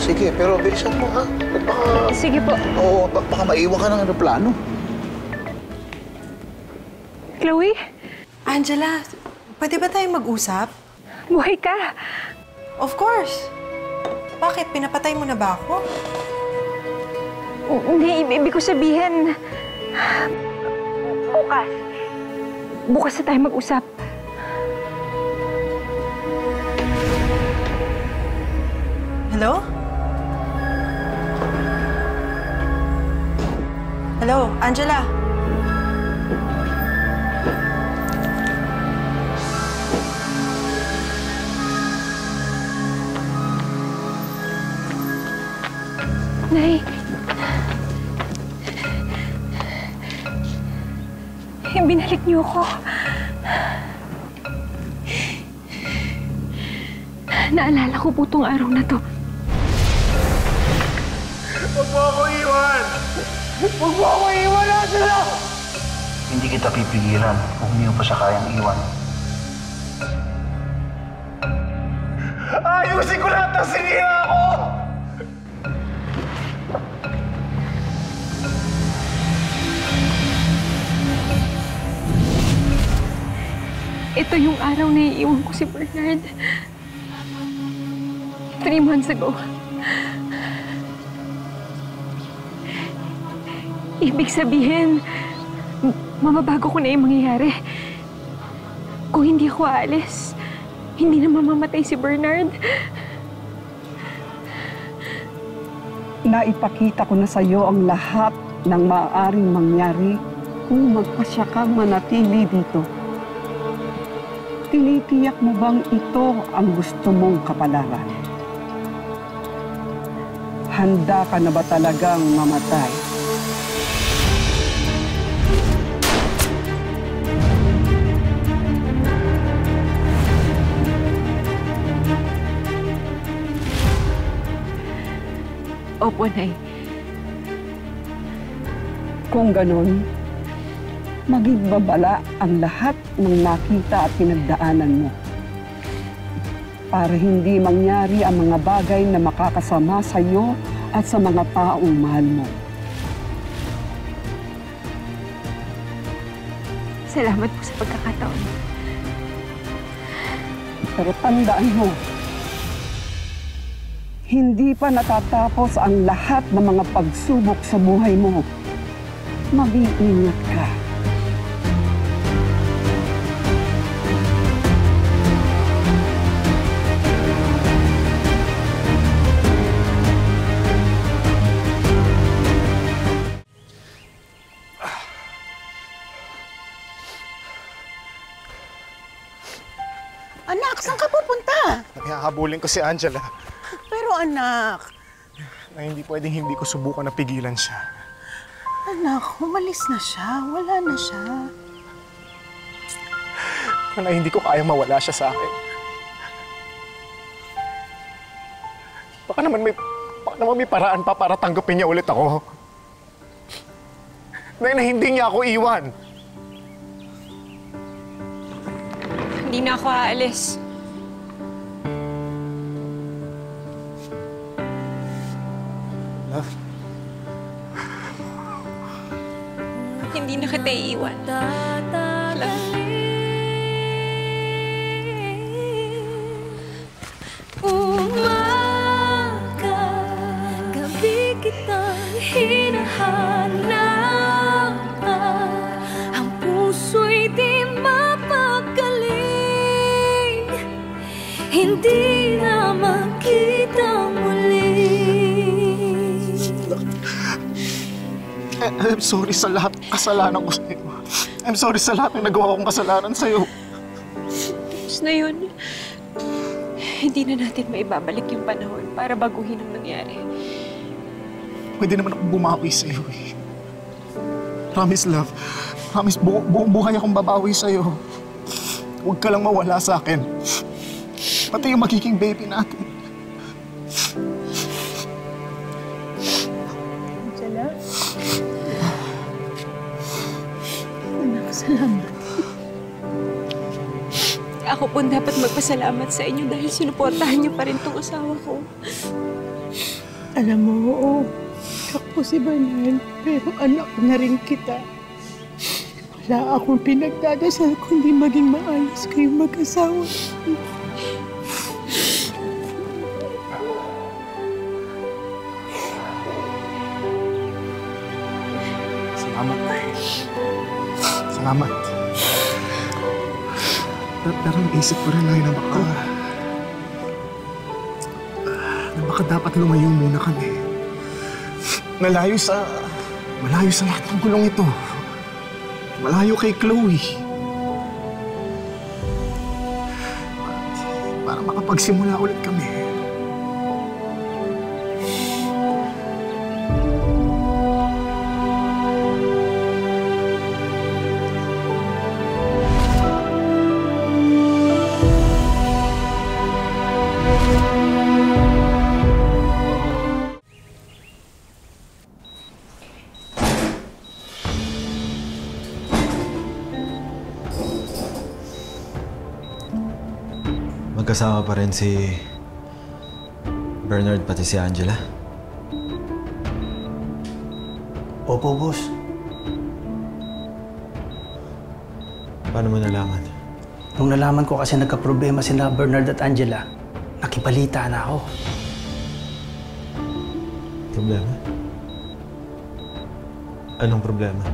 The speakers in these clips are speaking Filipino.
Sige, pero bilisan mo, ha? Baka... Sige po. Oo, baka maiwan ka ng aeroplano. Chloe? Angela, pwede ba tayong mag-usap? Buhay ka. Of course. Bakit? Pinapatay mo na ba ako? Hindi, ibig ko sabihin... Bukas. Bukas na tayo mag-usap. Hello? Hello, Angela? Nay. Binalik niyo ako. Naalala ko po itong araw na to. Huwag mo ako iwan! Huwag mo ako iwan, Angela! Hindi kita pipigilan kung hindi mo pa siya kayang iwan. Ayusin ko lahat ng sinira ko! Ito yung araw na iiwan ko si Bernard. 3 months ago. Ibig sabihin, mababago ko na yung mangyayari. Kung hindi ako aalis, hindi na mamamatay si Bernard. Naipakita ko na sa iyo ang lahat ng maaaring mangyari kung magpasya kang manatili dito. Tinitiyak mo bang ito ang gusto mong kapalaran? Handa ka na ba talagang mamatay? Opo, Nay. Kung ganon, maging babala ang lahat ng nakita at pinagdaanan mo. Para hindi mangyari ang mga bagay na makakasama sa iyo at sa mga taong mahal mo. Salamat po sa pagkakataon. Pero tandaan mo, hindi pa natatapos ang lahat ng mga pagsubok sa buhay mo. Mag-iingat ka. Anak, saan ka pupunta? Hahabulin ko si Angela. Pero anak... Na hindi pwedeng hindi ko subukan na pigilan siya. Anak, umalis na siya. Wala na siya. Na hindi ko kaya mawala siya sa akin. Baka naman may paraan pa para tanggapin niya ulit ako. Na hindi niya ako iwan. Hindi na ako aalis. Love? Hindi na kita iiwan. Love. Umaga, gabi kitang hinahanap. Ang puso'y di mapagaling, hindi na makita muli. I'm sorry sa lahat ng kasalanan ko sa'yo. I'm sorry sa lahat ng nagawa kong kasalanan sa'yo. Tapos na yun. Hindi na natin maibabalik yung panahon para baguhin ang nangyari. Pwede naman akong bumawi sa'yo eh. Promise, love. Promise, buong buhay akong babawi sa'yo. Huwag ka lang mawala sa akin. Pati yung magiging baby natin. Angela? Anak, salamat. Ako po dapat magpasalamat sa inyo dahil sinuportahan niyo pa rin tong asawa ko. Alam mo, oo, anak ko si Bernard, pero anak na rin kita. Wala akong pinagdadasal kundi maging maayos kayong mag-asawa. Salamat. Salamat. Pero naisip ko rin na baka dapat lumayo muna kami. Malayo sa lahat ng gulong ito. Malayo kay Chloe. Para makapagsimula ulit kami. Magkasama pa rin si Bernard pati si Angela? Opo, boss. Paano mo nalaman? Nung nalaman ko kasi nagka-problema sila Bernard at Angela, nakibalita na ako. Problema? Anong problema?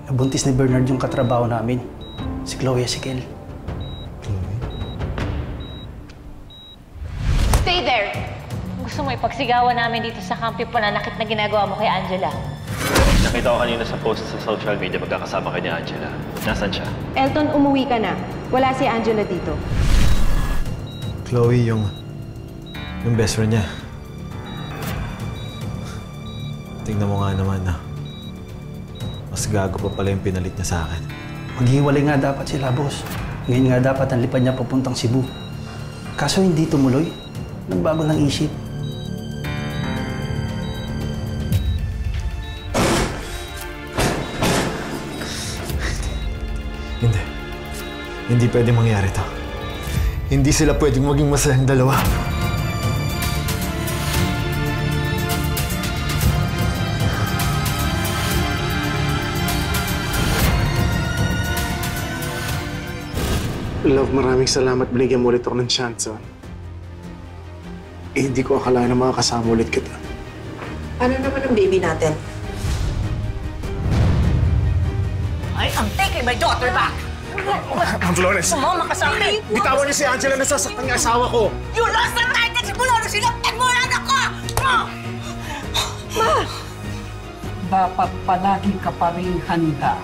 Nabuntis ni Bernard yung katrabaho namin, si Chloe Ezequiel. Stay there! Gusto mo ipagsigawan namin dito sa kampi pananakit na ginagawa mo kay Angela. Nakita ko kanina sa post sa social media magkakasama kay ni Angela. Nasaan siya? Elton, umuwi ka na. Wala si Angela dito. Chloe, yung best friend niya. Tingnan mo nga naman na mas gago pa pala yung pinalit niya sa akin. Maghiwalay nga dapat sila, boss. Ngayon nga dapat ang lipad niya papuntang Cebu. Kaso hindi tumuloy. Nagbago ng isip. Hindi pwedeng mangyari to. Hindi sila pwedeng maging masayang dalawa. Love, maraming salamat. Binigyan mo ulit ako ng chance. Hindi ko akalain na makakasama ulit kita. Ano naman ang baby natin? I'm taking my daughter back! Ma'am Flores! Sumama ka sa akin! Bitawan niyo si Angela na sasaktan niya asawa ko! You lost the target! Siguro sinaktan mo ang anak ko! Ma! Dapat palagi ka pa rin handa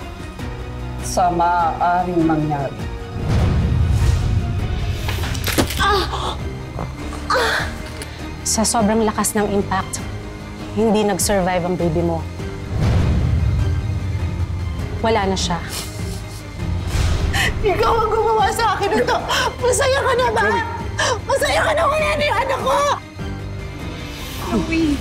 sa maaaring mangyari. Sa sobrang lakas ng impact, hindi nag-survive ang baby mo. Wala na siya. Ikaw ang gumawa sa akin ito! Masaya ka na ba? Masaya ka na wala na yung anak ko! Chloe!